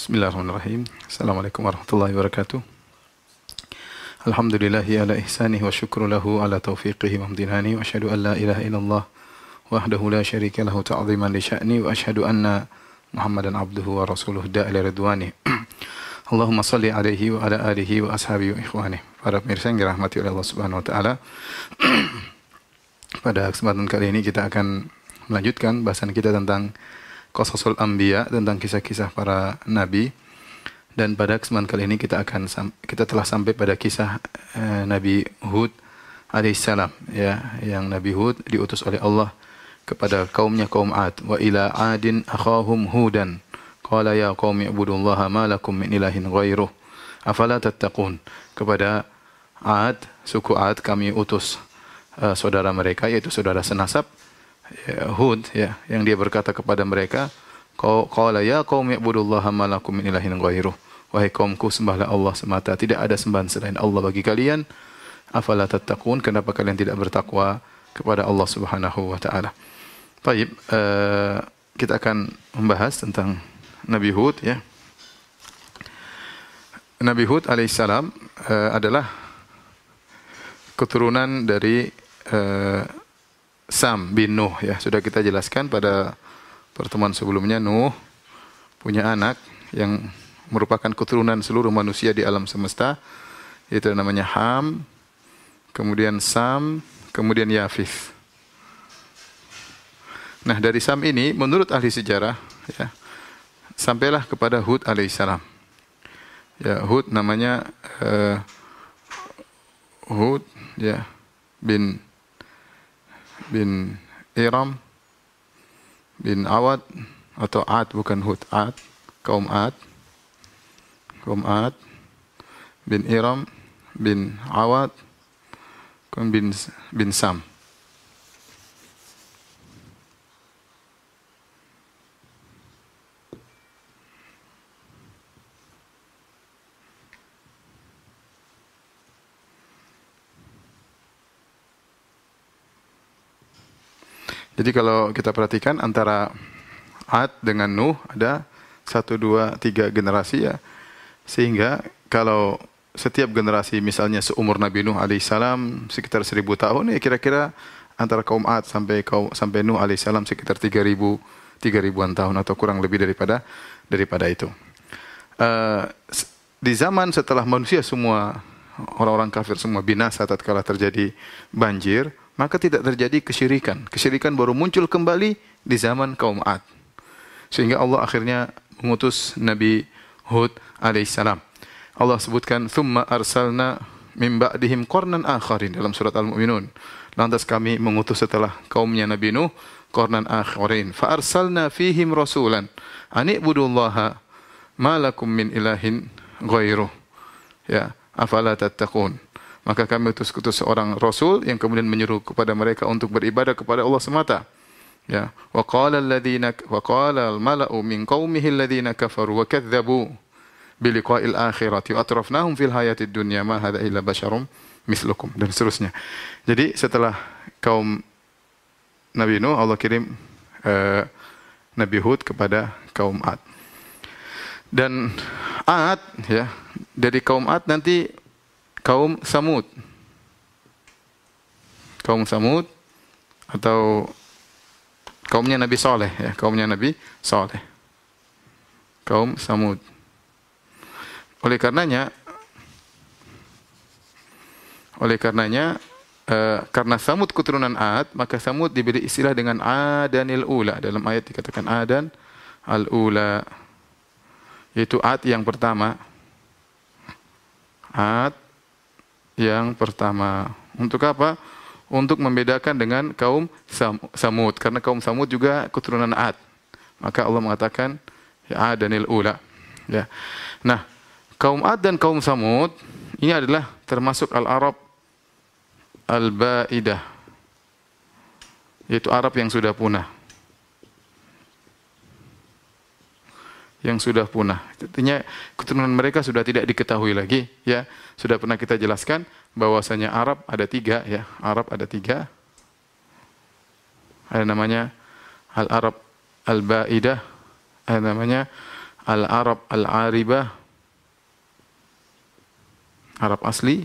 Bismillahirrahmanirrahim. Assalamualaikum warahmatullahi wabarakatuh. Alhamdulillahi ala ihsanihi wa syukru lahu ala taufiqihi wa amdinani wa asyhadu an la ilaha illallah wahdahu la syarika lahu ta'ziman li sya'ni wa asyhadu anna Muhammadan abduhu wa rasuluhu da'ila ridwani. Allahumma salli alaihi wa ala alihi wa ashabihi wa ikhwani. Para pemirsa yang dirahmati oleh Allah Subhanahu wa taala. Pada kesempatan kali ini kita akan melanjutkan bahasan kita tentang Qasasul Anbiya, tentang kisah-kisah para nabi. Dan pada kesempatan kali ini kita telah sampai pada kisah Nabi Hud alaihissalam, ya, yang Nabi Hud diutus oleh Allah kepada kaumnya, kaum Ad. Wa ila Adin akhahum Hudan qala ya qaumi ibudullaha ma lakum min ilahin ghairuh afala tattaqun. Kepada Ad, suku Ad, kami utus saudara mereka, yaitu saudara senasab Hud, ya, yang dia berkata kepada mereka, qala ya qaumi ibudullaha ma lakum min ilahin ghairuh. Wahai kaumku, sembahlah Allah semata, tidak ada sembahan selain Allah bagi kalian. Afala tattaqun, kenapa kalian tidak bertakwa kepada Allah Subhanahu wa taala. Baik, kita akan membahas tentang Nabi Hud, ya. Nabi Hud alaihissalam adalah keturunan dari Sam bin Nuh, ya. Sudah kita jelaskan pada pertemuan sebelumnya, Nuh punya anak yang merupakan keturunan seluruh manusia di alam semesta, yaitu namanya Ham, kemudian Sam, kemudian Yafith. Nah, dari Sam ini menurut ahli sejarah, ya, sampailah kepada Hud alaihissalam. Ya, Hud namanya Hud, ya, bin Iram bin Awad, atau Ad, bukan Hud, Ad, kaum Ad bin Iram bin Awad bin Sam. Jadi kalau kita perhatikan antara Ad dengan Nuh ada 1, 2, 3 generasi, ya. Sehingga kalau setiap generasi misalnya seumur Nabi Nuh alaihissalam sekitar 1000 tahun, ya kira-kira antara kaum Ad sampai Nuh alaihissalam sekitar 3000-an tahun atau kurang lebih daripada itu. Di zaman setelah manusia semua, orang-orang kafir semua binasa tatkala terjadi banjir, maka tidak terjadi kesyirikan. Kesyirikan baru muncul kembali di zaman kaum Ad. Sehingga Allah akhirnya mengutus Nabi Hud alaihissalam. Allah sebutkan, "Tsumma arsalna min ba'dihim qarnan akharin" dalam surat Al-Mu'minun. Lantas kami mengutus setelah kaumnya Nabi Nuh qarnan akharin. Fa arsalna fihim rasulan an ibudullaha ma lakum min ilahin ghairuh. Ya, afala tattaqun. Maka kami utus seorang rasul yang kemudian menyuruh kepada mereka untuk beribadah kepada Allah semata. Ya, wa qala al-mala'u min qaumihi alladhina kafaru wa kadzdzabu bi liqa'il akhirati wa atrafnahum fil hayatid dunya ma hadza illa basyarum mislukum, dan seterusnya. Jadi setelah kaum Nabi Nuh, Allah kirim Nabi Hud kepada kaum Ad. Dan Ad, ya, dari kaum Ad nanti kaum Samud. Kaum Samud atau kaumnya Nabi Saleh, ya, kaumnya Nabi Saleh. Kaum Samud. Oleh karenanya karena Samud keturunan Ad, maka Samud diberi istilah dengan Adanil Ula. Dalam ayat dikatakan Adan al-Ula, yaitu Ad yang pertama. Ad yang pertama. Untuk apa? Untuk membedakan dengan kaum Samud. Karena kaum Samud juga keturunan Ad. Maka Allah mengatakan, ya, Adanil Ula. Ya. Nah, kaum Ad dan kaum Samud ini adalah termasuk Al-Arab Al-Ba'idah, yaitu Arab yang sudah punah. Yang sudah punah. Artinya keturunan mereka sudah tidak diketahui lagi, ya. Sudah pernah kita jelaskan bahwasanya Arab ada 3, ya. Arab ada 3. Ada namanya Al-Arab Al-Ba'idah, ada namanya Al-Arab Al-Aribah, Arab asli.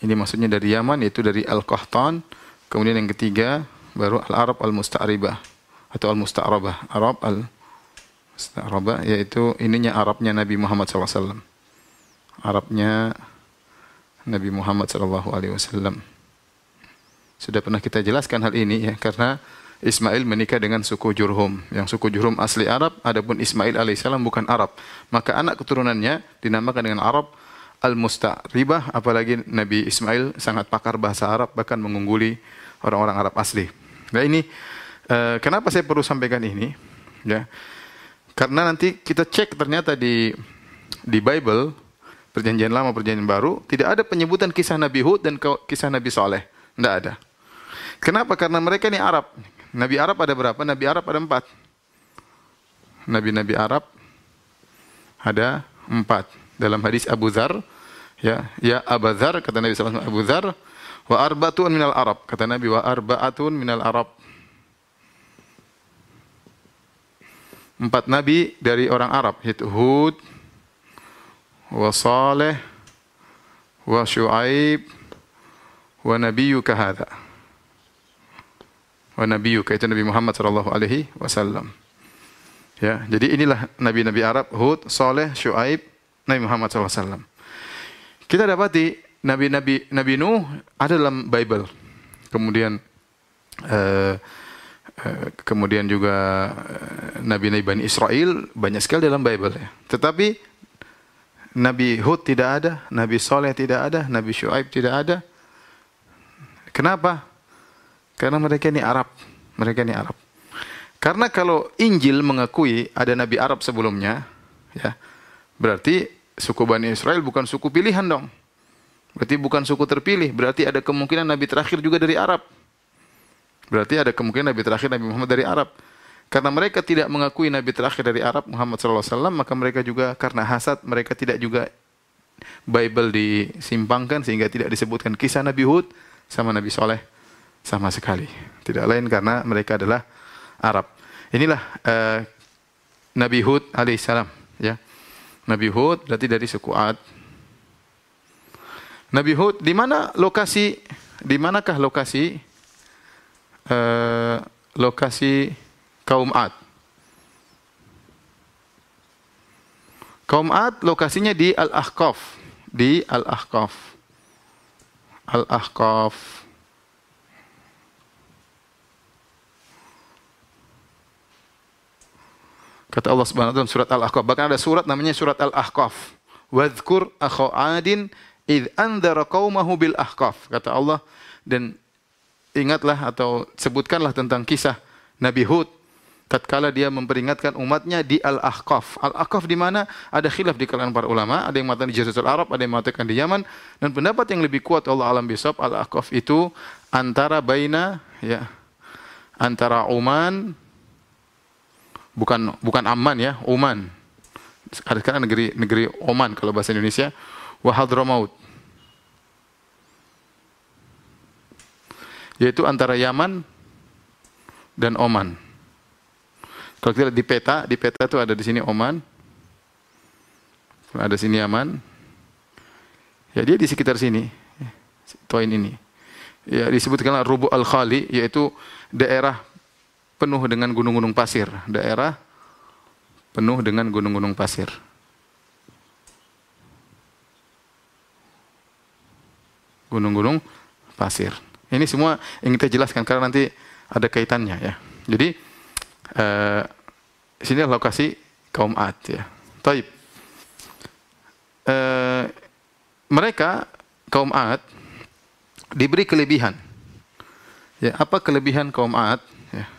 Ini maksudnya dari Yaman, yaitu dari Al-Qahtan. Kemudian yang ketiga baru Al-Arab Al-Musta'ribah atau Al-Musta'rabah. Arab Al-Musta'rabah yaitu ininya Arabnya Nabi Muhammad SAW. Arabnya Nabi Muhammad SAW. Sudah pernah kita jelaskan hal ini ya, karena Ismail menikah dengan suku Jurhum. Yang suku Jurhum asli Arab, adapun Ismail alaihissalam bukan Arab. Maka anak keturunannya dinamakan dengan Arab Al-Musta'ribah, apalagi Nabi Ismail sangat pakar bahasa Arab, bahkan mengungguli orang-orang Arab asli. Nah ini, kenapa saya perlu sampaikan ini? Ya, karena nanti kita cek ternyata di Bible, Perjanjian Lama, Perjanjian Baru, tidak ada penyebutan kisah Nabi Hud dan kisah Nabi Saleh. Tidak ada. Kenapa? Karena mereka ini Arab. Nabi Arab ada berapa? Nabi Arab ada 4. Nabi-Nabi Arab ada 4. Dalam hadis Abu Dzar, ya Abu Dzar, kata Nabi SAW, Abu Dzar, wa arba'atun minal Arab. Kata Nabi, wa arba'atun minal Arab. 4 nabi dari orang Arab, yaitu Hud, wa Saleh, wa Syuaib, wa nabiyyuka hadza. Wa nabiyyuka itu Nabi Muhammad sallallahu alaihi wasallam. Ya, jadi inilah nabi-nabi Arab, Hud, Saleh, Syuaib, Nabi Muhammad SAW. Kita dapati Nabi Nuh ada dalam Bible. Kemudian juga Nabi-Nabi Bani Israel banyak sekali dalam Bible. Ya. Tetapi Nabi Hud tidak ada, Nabi Saleh tidak ada, Nabi Syuaib tidak ada. Kenapa? Karena mereka ini Arab. Mereka ini Arab. Karena kalau Injil mengakui ada Nabi Arab sebelumnya, ya, berarti suku Bani Israel bukan suku pilihan dong. Berarti bukan suku terpilih. Berarti ada kemungkinan Nabi terakhir juga dari Arab. Berarti ada kemungkinan Nabi terakhir Nabi Muhammad dari Arab. Karena mereka tidak mengakui Nabi terakhir dari Arab, Muhammad SAW, maka mereka juga karena hasad, mereka tidak juga Bible disimpangkan sehingga tidak disebutkan kisah Nabi Hud sama Nabi Saleh sama sekali. Tidak lain karena mereka adalah Arab. Inilah Nabi Hud alaihissalam. Ya. Nabi Hud berarti dari suku Ad. Nabi Hud di mana lokasi? Di manakah lokasi kaum Ad? Kaum Ad lokasinya di Al-Ahqaf, di Al-Ahqaf. Al-Ahqaf. Kata Allah Subhanahu wa taala dalam surat Al-Ahqaf. Bahkan ada surat namanya surat Al-Ahqaf. Wadhkur akha 'adin id andzara qaumahu bil ahqaf. Kata Allah, dan ingatlah atau sebutkanlah tentang kisah Nabi Hud tatkala dia memperingatkan umatnya di Al-Ahqaf. Al-Ahqaf di mana? Ada khilaf di kalangan para ulama, ada yang mengatakan di Jazirah Arab, ada yang mengatakan di Yaman, dan pendapat yang lebih kuat Allah alam bisawab, Al-Ahqaf itu antara antara Oman, bukan Amman ya, Oman. Ada sekarang negeri Oman kalau bahasa Indonesia, wa Hadramaut. Yaitu antara Yaman dan Oman. Kalau kita lihat di peta itu ada di sini Oman, ada sini Yaman. Ya dia di sekitar sini, poin ini. Ya disebutkanlah Rubu' al-Khali, yaitu daerah penuh dengan gunung-gunung pasir, daerah penuh dengan gunung-gunung pasir. Gunung-gunung pasir. Ini semua yang kita jelaskan karena nanti ada kaitannya ya. Jadi sini lokasi kaum Ad ya. Taib. Mereka kaum Ad diberi kelebihan. Ya, apa kelebihan kaum Ad? Ya.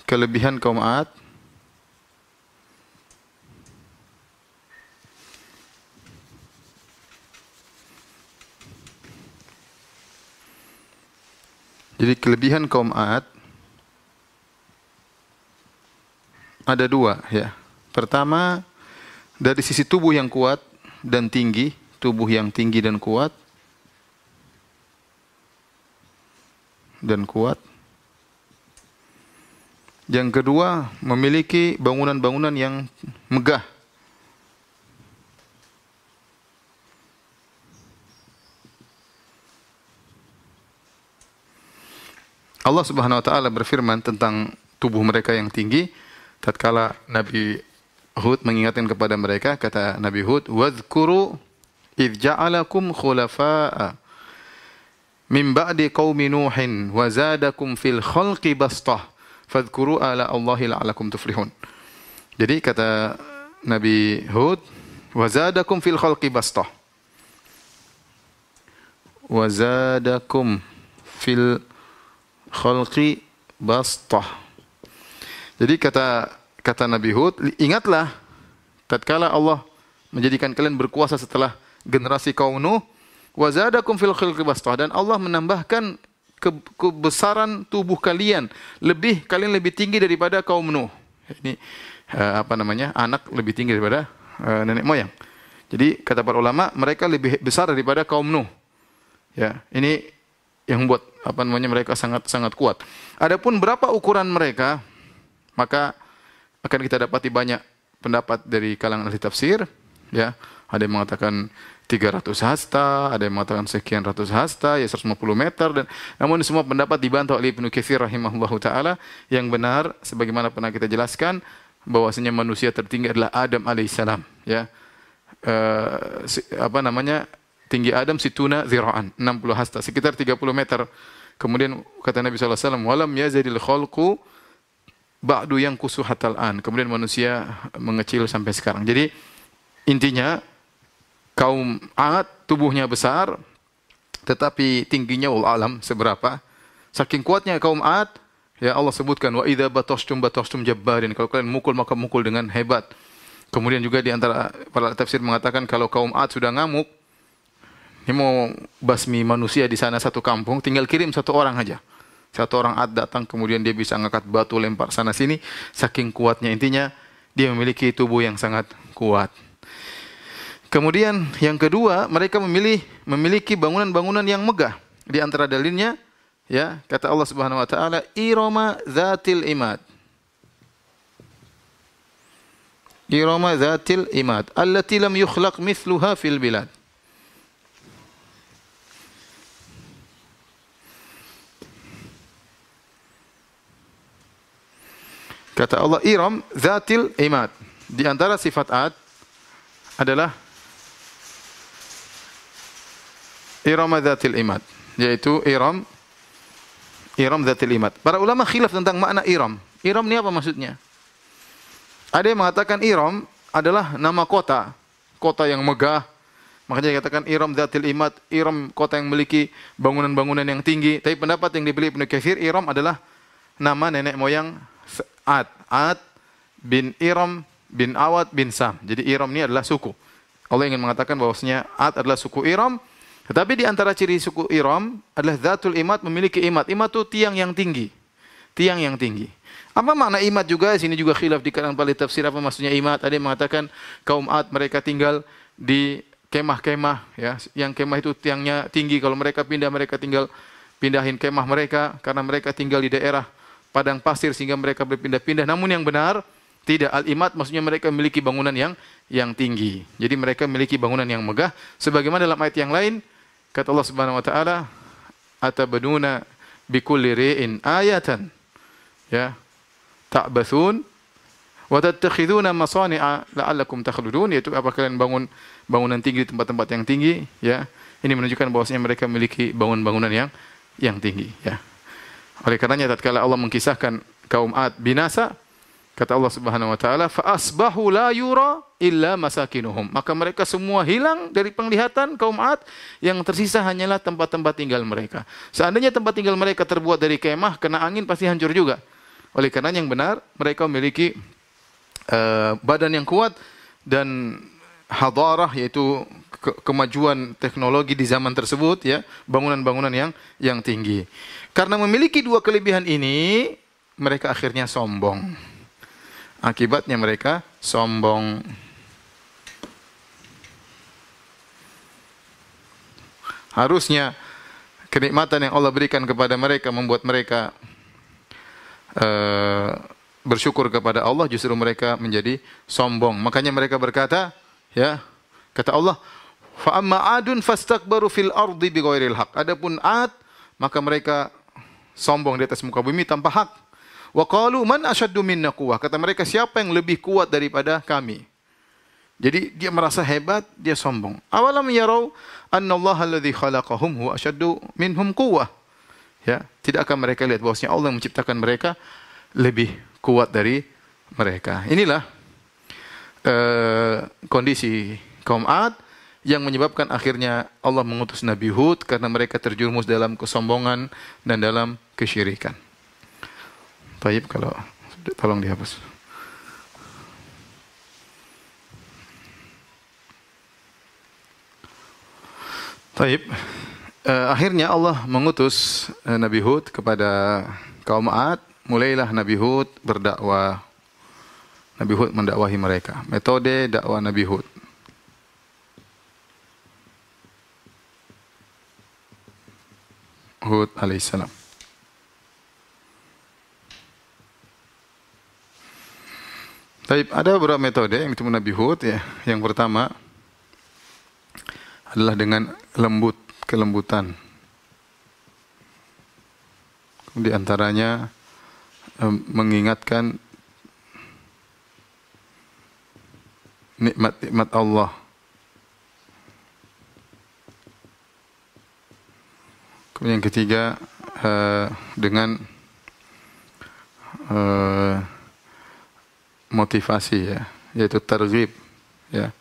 Kelebihan kaum Ad. Jadi kelebihan kaum Ad ada 2 ya. Pertama, dari sisi tubuh yang kuat dan tinggi, tubuh yang tinggi dan kuat. Yang kedua, memiliki bangunan-bangunan yang megah. Allah Subhanahu wa taala berfirman tentang tubuh mereka yang tinggi tatkala Nabi Hud mengingatkan kepada mereka, kata Nabi Hud, "Wadhkuru idz ja'alakum khulafa'a min ba'di qaumi Nuhin wa zadakum fil khalqi bastah fadhkuru ala Allahi la'allakum tuflihun." Jadi kata Nabi Hud, "Wa zadakum fil khalqi bastah." Wa zadakum fil khalqi bastah. Jadi kata Nabi Hud, ingatlah tatkala Allah menjadikan kalian berkuasa setelah generasi kaum Nuh, wa zadakum fil khalqi bastah, dan Allah menambahkan kebesaran tubuh kalian, kalian lebih tinggi daripada kaum Nuh. Ini anak lebih tinggi daripada nenek moyang. Jadi kata para ulama, mereka lebih besar daripada kaum Nuh. Ya, ini yang membuat mereka sangat kuat. Adapun berapa ukuran mereka, maka akan kita dapati banyak pendapat dari kalangan ahli tafsir, ya. Ada yang mengatakan 300 hasta, ada yang mengatakan sekian ratus hasta, ya 150 meter, dan namun semua pendapat dibantah oleh Ibnu Katsir rahimahullahu taala. Yang benar sebagaimana pernah kita jelaskan bahwasanya manusia tertinggi adalah Adam alaihissalam, ya. Tinggi Adam situna zira'an, 60 hasta, sekitar 30 meter. Kemudian kata Nabi sallallahu alaihi wasallam, "Walam yazidil khalqu ba'du yanqusu hatal an." Kemudian manusia mengecil sampai sekarang. Jadi intinya kaum 'Ad tubuhnya besar tetapi tingginya wallahu alam seberapa. Saking kuatnya kaum 'Ad, ya Allah sebutkan, "Wa idza batashtum jabbarin." Kalau kalian mukul maka mukul dengan hebat. Kemudian juga di antara para tafsir mengatakan kalau kaum 'Ad sudah ngamuk, ini mau basmi manusia di sana satu kampung, tinggal kirim satu orang aja. Satu orang 'Ad datang, kemudian dia bisa ngangkat batu, lempar sana sini, saking kuatnya. Intinya dia memiliki tubuh yang sangat kuat. Kemudian yang kedua, mereka memiliki bangunan-bangunan yang megah. Di antara dalilnya, ya, kata Allah Subhanahu wa taala, "Irama dzatil imad." Irama dzatil imad, allati lam yukhlaq mithluha fil bilad. Kata Allah, Iram Zatil Imad. Di antara sifat 'Ad adalah Iram Zatil Imad, yaitu Iram Zatil Imad. Para ulama khilaf tentang makna Iram. Iram ini apa maksudnya? Ada yang mengatakan Iram adalah nama kota yang megah. Makanya dikatakan Iram Zatil Imad, Iram kota yang memiliki bangunan-bangunan yang tinggi. Tapi pendapat yang dipilih Ibnu Katsir, Iram adalah nama nenek moyang 'Ad bin Iram bin Awad bin Sam. Jadi Iram ini adalah suku. Allah ingin mengatakan bahwasanya 'Ad adalah suku Iram. Tetapi di antara ciri suku Iram adalah Zatul Imad, memiliki imad. Imad itu tiang yang tinggi. Tiang yang tinggi. Apa makna imad juga? Sini juga khilaf di kalangan ahli tafsir apa maksudnya imad. Ada yang mengatakan kaum 'Ad mereka tinggal di kemah-kemah, ya. Yang kemah itu tiangnya tinggi. Kalau mereka pindah, mereka tinggal pindahin kemah mereka karena mereka tinggal di daerah padang pasir sehingga mereka berpindah-pindah. Namun yang benar tidak, al-imad maksudnya mereka memiliki bangunan yang tinggi. Jadi mereka memiliki bangunan yang megah. Sebagaimana dalam ayat yang lain kata Allah Subhanahu wa taala, "Atabaduna bikulli ri'in ayatan." Ya. Ta'bathun wa tattakhiduna masani'a la'allakum takhludun, yaitu apa kalian bangun bangunan tinggi di tempat-tempat yang tinggi, ya. Ini menunjukkan bahwasanya mereka memiliki bangunan-bangunan yang tinggi, ya. Oleh karenanya tatkala Allah mengkisahkan kaum 'Ad binasa, kata Allah Subhanahu wa taala, "Fa asbahu la yura illa masakinuhum." Maka mereka semua hilang dari penglihatan kaum 'Ad, yang tersisa hanyalah tempat-tempat tinggal mereka. Seandainya tempat tinggal mereka terbuat dari kemah, kena angin pasti hancur juga. Oleh karenanya yang benar, mereka memiliki badan yang kuat dan hadarah, yaitu kemajuan teknologi di zaman tersebut, ya, bangunan-bangunan yang tinggi. Karena memiliki dua kelebihan ini, mereka akhirnya sombong. Akibatnya mereka sombong. Harusnya kenikmatan yang Allah berikan kepada mereka membuat mereka eh, bersyukur kepada Allah, justru mereka menjadi sombong. Makanya mereka berkata, ya, kata Allah, fa amma adun fastakbaru fil ardi bighairil haq. Adapun Ad, maka mereka sombong di atas muka bumi tanpa hak. Wa qalu man asyaddu minna quwwah. Kata mereka, siapa yang lebih kuat daripada kami? Jadi dia merasa hebat, dia sombong. Awalam yarau annallaha alladzi khalaqahum huwa asyaddu minhum quwwah. Ya, tidak akan mereka lihat bahwasanya Allah yang menciptakan mereka lebih kuat dari mereka. Inilah kondisi kaum Ad yang menyebabkan akhirnya Allah mengutus Nabi Hud karena mereka terjerumus dalam kesombongan dan dalam kesyirikan. Baik, kalau tolong dihapus. Baik, akhirnya Allah mengutus Nabi Hud kepada kaum Ad. Mulailah Nabi Hud berdakwah. Nabi Hud mendakwahi mereka. Metode dakwah Nabi Hud. Hud alaihissalam. Baik, ada beberapa metode yang ditemu Nabi Hud, ya. Yang pertama adalah dengan kelembutan. Di antaranya mengingatkan nikmat-nikmat Allah. Kemudian yang ketiga dengan motivasi, ya, yaitu targhib, ya,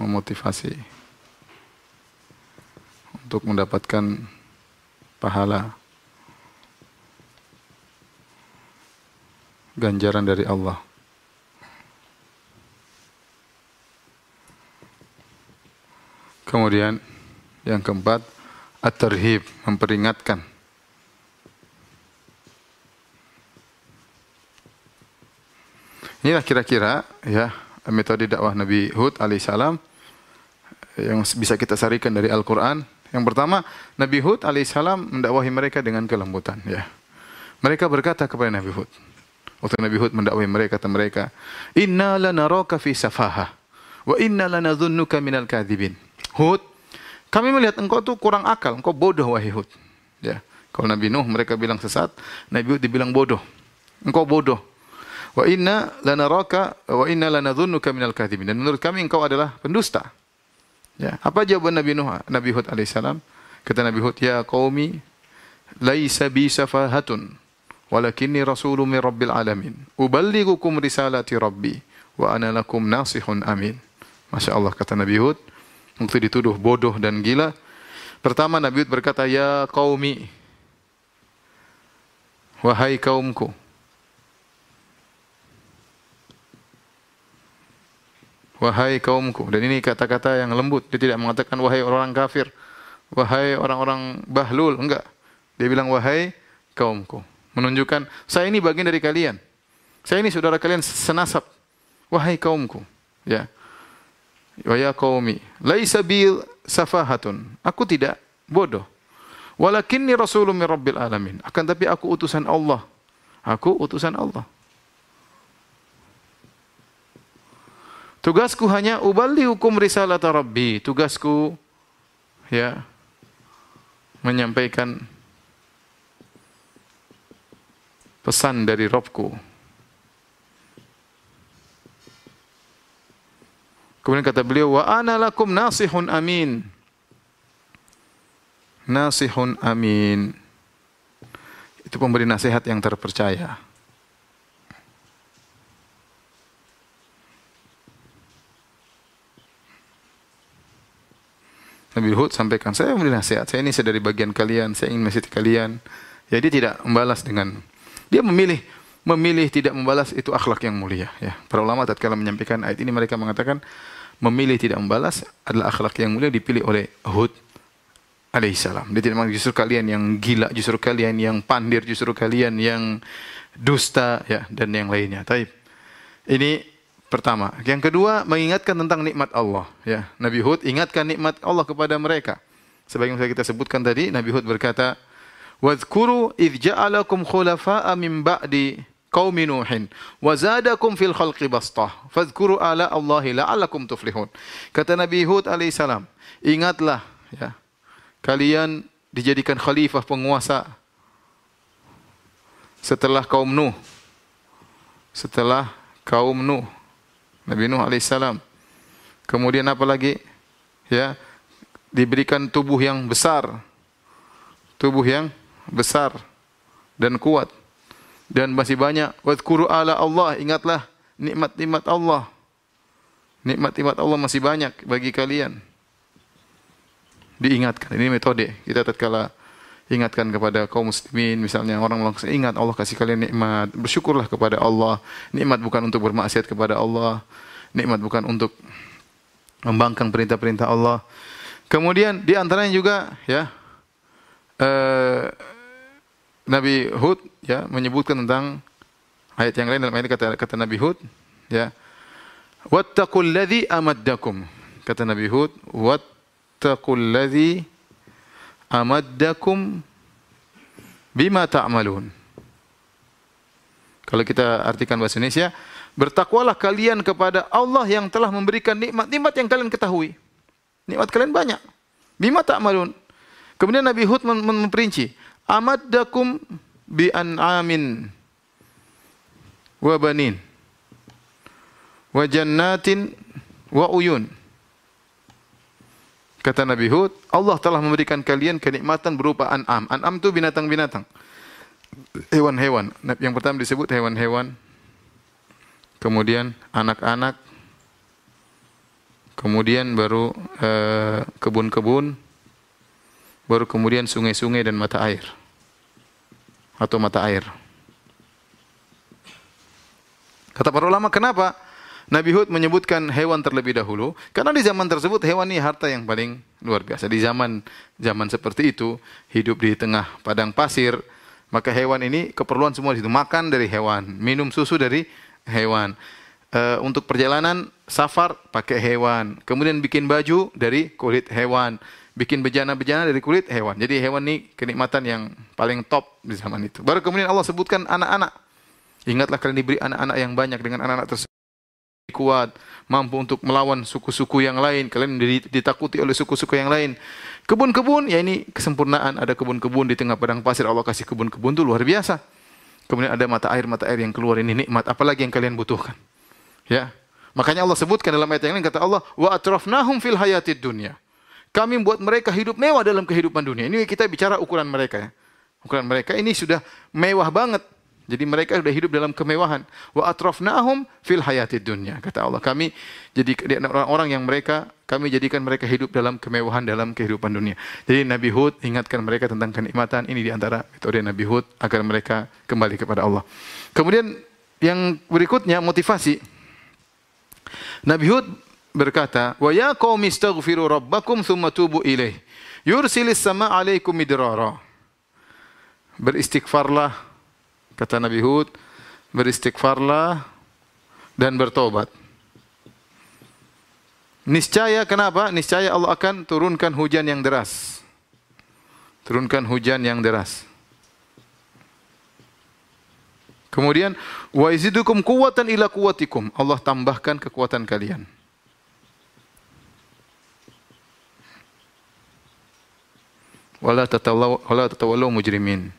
memotivasi untuk mendapatkan pahala, ganjaran dari Allah. Kemudian yang keempat, at-tarhib, memperingatkan. Inilah kira-kira, ya, metode dakwah Nabi Hud alaihissalam yang bisa kita sarikan dari Al-Quran. Yang pertama, Nabi Hud alaihissalam mendakwahi mereka dengan kelembutan. Ya. Mereka berkata kepada Nabi Hud, waktu Nabi Hud mendakwahi mereka, kata mereka, inna lanaraka fi safaha wa inna lanadhunnuka minal kadhibin. Hud, kami melihat engkau tuh kurang akal, engkau bodoh wahai Hud. Ya. Kalau Nabi Nuh mereka bilang sesat, Nabi Hud dibilang bodoh. Engkau bodoh. Wa inna lanaraka wa inna lanadhunnuka minal kadhibin. Dan menurut kami engkau adalah pendusta. Ya. Apa jawaban Nabi Nuh, Nabi Hud alaihissalam? Kata Nabi Hud, ya qaumi laisa bi safahatun walakinni rasulun min rabbil alamin. Uballighukum risalati rabbi wa ana lakum nasihun amin. Masya Allah, kata Nabi Hud, waktu dituduh bodoh dan gila. Pertama Nabi Hud berkata, ya qaumi, wahai kaumku. Wahai kaumku. Dan ini kata-kata yang lembut. Dia tidak mengatakan wahai orang kafir, wahai orang-orang bahlul. Enggak. Dia bilang wahai kaumku. Menunjukkan saya ini bagian dari kalian. Saya ini saudara kalian senasab. Wahai kaumku. Ya. Wa ya qaumi, laisa bi safahatun. Aku tidak bodoh. Walakinni rasulun min rabbil alamin. Akan tapi aku utusan Allah. Aku utusan Allah. Tugasku hanya uballighukum risalata rabbi. Tugasku, ya, menyampaikan pesan dari Rabbku. Kemudian kata beliau, wa ana lakum nasihun amin. Nasihun amin. Itu pemberi nasihat yang terpercaya. Nabi Hud sampaikan, saya memberi nasihat, saya ini dari bagian kalian, saya ingin menasihati kalian. Ya, dia tidak membalas dengan, dia memilih tidak membalas, itu akhlak yang mulia. Ya. Para ulama tatkala menyampaikan ayat ini mereka mengatakan memilih tidak membalas adalah akhlak yang mulia dipilih oleh Hud alaihissalam. Dia tidak mengatakan justru kalian yang gila, justru kalian yang pandir, justru kalian yang dusta, ya, dan yang lainnya. Taib. Ini pertama. Yang kedua, mengingatkan tentang nikmat Allah. Ya, Nabi Hud ingatkan nikmat Allah kepada mereka. Sebagaimana kita sebutkan tadi, Nabi Hud berkata, Wadhkuru idh ja'alakum khulafa'a min ba'di qaumi Nuhin wa zadakum fil khalqi bastah. Fadhkuru ala Allahi la'allakum tuflihun. Kata Nabi Hud alaihissalam, ingatlah ya, kalian dijadikan khalifah penguasa setelah kaum Nuh. Setelah kaum Nuh. Nabi Nuh alaihissalam. Kemudian apa lagi? Ya, diberikan tubuh yang besar. Tubuh yang besar dan kuat. Dan masih banyak. Wadhkuru ala Allah, ingatlah nikmat-nikmat Allah. Nikmat-nikmat Allah masih banyak bagi kalian. Diingatkan. Ini metode. Kita tatkala ingatkan kepada kaum muslimin, misalnya orang langsung ingat Allah kasih kalian nikmat. Bersyukurlah kepada Allah. Nikmat bukan untuk bermaksiat kepada Allah. Nikmat bukan untuk membangkang perintah-perintah Allah. Kemudian di antaranya juga ya, Nabi Hud ya menyebutkan tentang ayat yang lain dalam ayat kata Nabi Hud ya, wattaqul ladzi amaddakum, kata Nabi Hud, wattaqul ladzi amaddakum bima ta'malun. Kalau kita artikan bahasa Indonesia, bertakwalah kalian kepada Allah yang telah memberikan nikmat-nikmat yang kalian ketahui. Nikmat kalian banyak. Bima ta'malun. Kemudian Nabi Hud memperinci, amaddakum bi an'amin wa banin wa jannatin wa uyun. Kata Nabi Hud, Allah telah memberikan kalian kenikmatan berupa an'am. An'am itu binatang-binatang, hewan-hewan. Yang pertama disebut hewan-hewan, kemudian anak-anak, kemudian baru kebun-kebun, baru kemudian sungai-sungai dan mata air atau mata air. Kata para ulama, kenapa Nabi Hud menyebutkan hewan terlebih dahulu? Karena di zaman tersebut hewan ini harta yang paling luar biasa. Di zaman seperti itu, hidup di tengah padang pasir, maka hewan ini keperluan semua di situ. Makan dari hewan, minum susu dari hewan. Untuk perjalanan safar pakai hewan. Kemudian bikin baju dari kulit hewan. Bikin bejana-bejana dari kulit hewan. Jadi hewan ini kenikmatan yang paling top di zaman itu. Baru kemudian Allah sebutkan anak-anak. Ingatlah kalian diberi anak-anak yang banyak, dengan anak-anak tersebut kuat, mampu untuk melawan suku-suku yang lain. Kalian ditakuti oleh suku-suku yang lain. Kebun-kebun, ya ini kesempurnaan. Ada kebun-kebun di tengah padang pasir. Allah kasih kebun-kebun itu luar biasa. Kemudian ada mata air yang keluar, ini nikmat. Apalagi yang kalian butuhkan. Ya, makanya Allah sebutkan dalam ayat yang lain, kata Allah, wa atrafnahum fil hayatid dunya. Kami membuat mereka hidup mewah dalam kehidupan dunia. Ini kita bicara ukuran mereka ya. Ukuran mereka ini sudah mewah banget. Jadi mereka sudah hidup dalam kemewahan. Wa atrafnahum fil hayatid dunya. Kata Allah, kami jadi orang-orang yang kami jadikan mereka hidup dalam kemewahan dalam kehidupan dunia. Jadi Nabi Hud ingatkan mereka tentang kenikmatan. Ini di antara metode Nabi Hud agar mereka kembali kepada Allah. Kemudian yang berikutnya motivasi. Nabi Hud berkata, wa ya qaumi astaghfiru rabbakum tsumma tubu ilaih yursilis sama 'alaikum midrara. Beristighfarlah, kata Nabi Hud, beristighfarlah dan bertobat. Niscaya, kenapa? Niscaya Allah akan turunkan hujan yang deras. Turunkan hujan yang deras. Kemudian wa yazidukum quwwatan ila quwwatikum. Allah tambahkan kekuatan kalian. Wala tatawallaw mujrimin.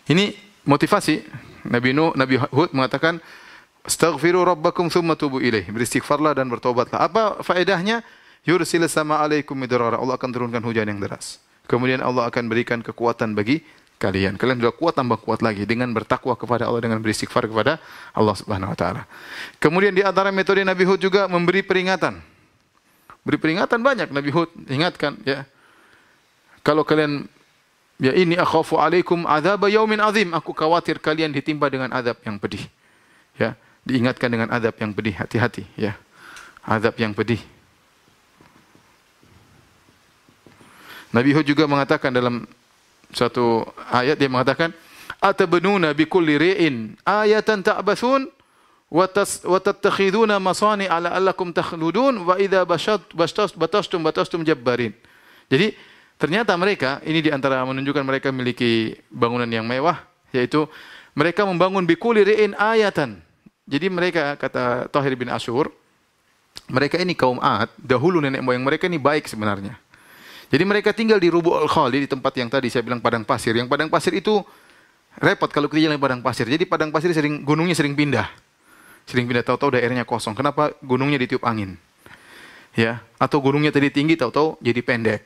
Ini motivasi. Nabi Hud mengatakan, astaghfiru rabbakum tsumma tubu ilaih. Beristighfarlah dan bertobatlah. Apa faedahnya? Yursilis sama 'alaikum midrara. Allah akan turunkan hujan yang deras. Kemudian Allah akan berikan kekuatan bagi kalian. Kalian sudah kuat, tambah kuat lagi dengan bertakwa kepada Allah, dengan beristighfar kepada Allah Subhanahu wa taala. Kemudian di antara metode Nabi Hud juga memberi peringatan. Beri peringatan banyak Nabi Hud ingatkan ya. Kalau kalian, ya ini akhafu alaikum adzab yaumin azim, aku khawatir kalian ditimpa dengan azab yang pedih. Ya, diingatkan dengan azab yang pedih, hati-hati ya. Azab yang pedih. Nabi Hud juga mengatakan dalam suatu ayat, dia mengatakan, atabnuna bikulli ri'in ayatan ta'basun wa tattakhiduna masani ala allakum takhludun wa idza batastum jabbarin. Jadi Ternyata mereka, ini diantara menunjukkan mereka memiliki bangunan yang mewah, yaitu mereka membangun bikuli ri'in ayatan. Jadi mereka, kata Tahir bin Asyur, mereka ini kaum Ad, dahulu nenek moyang mereka ini baik sebenarnya. Jadi mereka tinggal di Rubu' al-Khali, di tempat yang tadi saya bilang padang pasir. Yang padang pasir itu repot kalau kita jalan padang pasir. Jadi padang pasir gunungnya sering pindah. Sering pindah, tahu-tahu daerahnya kosong. Kenapa? Gunungnya ditiup angin. Ya, atau gunungnya tadi tinggi, tahu-tahu jadi pendek.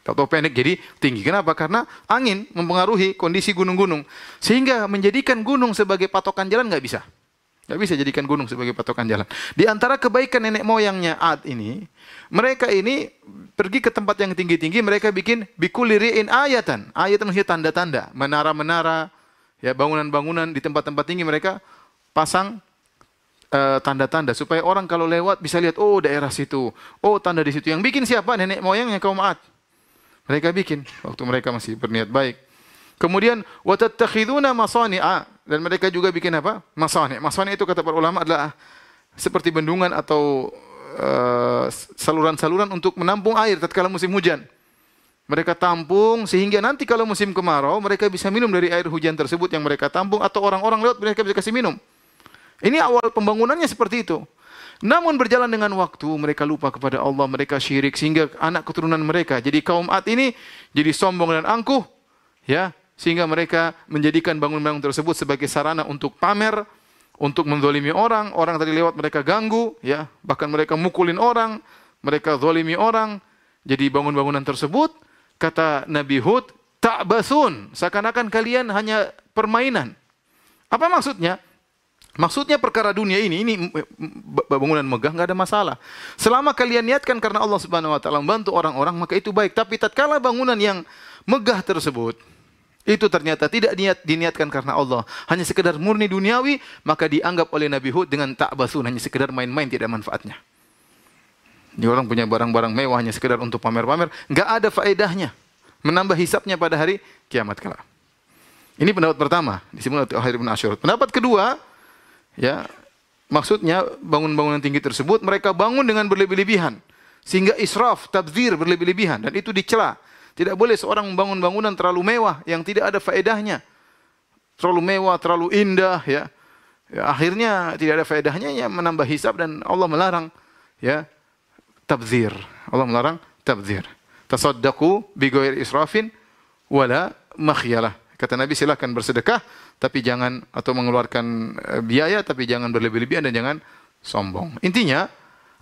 Tahu-tahu pendek jadi tinggi. Kenapa? Karena angin mempengaruhi kondisi gunung-gunung. Sehingga menjadikan gunung sebagai patokan jalan nggak bisa. Nggak bisa jadikan gunung sebagai patokan jalan. Di antara kebaikan nenek moyangnya Ad ini, mereka ini pergi ke tempat yang tinggi-tinggi, mereka bikin bikuli ri'in ayatan. Ayatan maksudnya tanda-tanda, menara-menara, ya bangunan-bangunan di tempat-tempat tinggi mereka pasang tanda-tanda supaya orang kalau lewat bisa lihat, oh daerah situ, oh tanda di situ. Yang bikin siapa? Nenek moyangnya kaum Ad. Mereka bikin waktu mereka masih berniat baik. Kemudian watattakhiduna masani'a, dan mereka juga bikin apa? Masani'. Masani' itu kata para ulama adalah seperti bendungan atau saluran-saluran untuk menampung air tatkala musim hujan. Mereka tampung sehingga nanti kalau musim kemarau mereka bisa minum dari air hujan tersebut yang mereka tampung, atau orang-orang lewat mereka bisa kasih minum. Ini awal pembangunannya seperti itu. Namun berjalan dengan waktu mereka lupa kepada Allah, mereka syirik sehingga anak keturunan mereka. Jadi kaum Ad ini jadi sombong dan angkuh, ya, sehingga mereka menjadikan bangunan-bangunan tersebut sebagai sarana untuk pamer, untuk menzalimi orang. Orang tadi lewat mereka ganggu, ya, bahkan mereka mukulin orang, mereka zalimi orang. Jadi bangunan-bangunan tersebut, kata Nabi Hud, ta'basun, seakan-akan kalian hanya permainan. Apa maksudnya? Maksudnya perkara dunia ini bangunan megah nggak ada masalah. Selama kalian niatkan karena Allah Subhanahu wa taala membantu orang-orang, maka itu baik. Tapi tatkala bangunan yang megah tersebut itu ternyata tidak diniatkan karena Allah, hanya sekedar murni duniawi, maka dianggap oleh Nabi Hud dengan ta'basun, hanya sekedar main-main, tidak manfaatnya. Ini orang punya barang-barang mewah hanya sekedar untuk pamer-pamer, nggak ada faedahnya, menambah hisapnya pada hari kiamat kelak. Ini pendapat pertama, disebut oleh Tahir bin Asyur. Pendapat kedua, ya, maksudnya bangunan-bangunan tinggi tersebut mereka bangun dengan berlebih-lebihan, sehingga israf, tabdzir, berlebih-lebihan, dan itu dicela. Tidak boleh seorang membangun bangunan terlalu mewah yang tidak ada faedahnya. Terlalu mewah, terlalu indah, ya. Ya, akhirnya tidak ada faedahnya, ya, menambah hisab, dan Allah melarang, ya, tabdzir. Allah melarang tabdzir. Tasaddaqu bi ghairi israfin wala makhyalah. Kata Nabi, silakan bersedekah tapi jangan, atau mengeluarkan biaya tapi jangan berlebih-lebihan dan jangan sombong. Intinya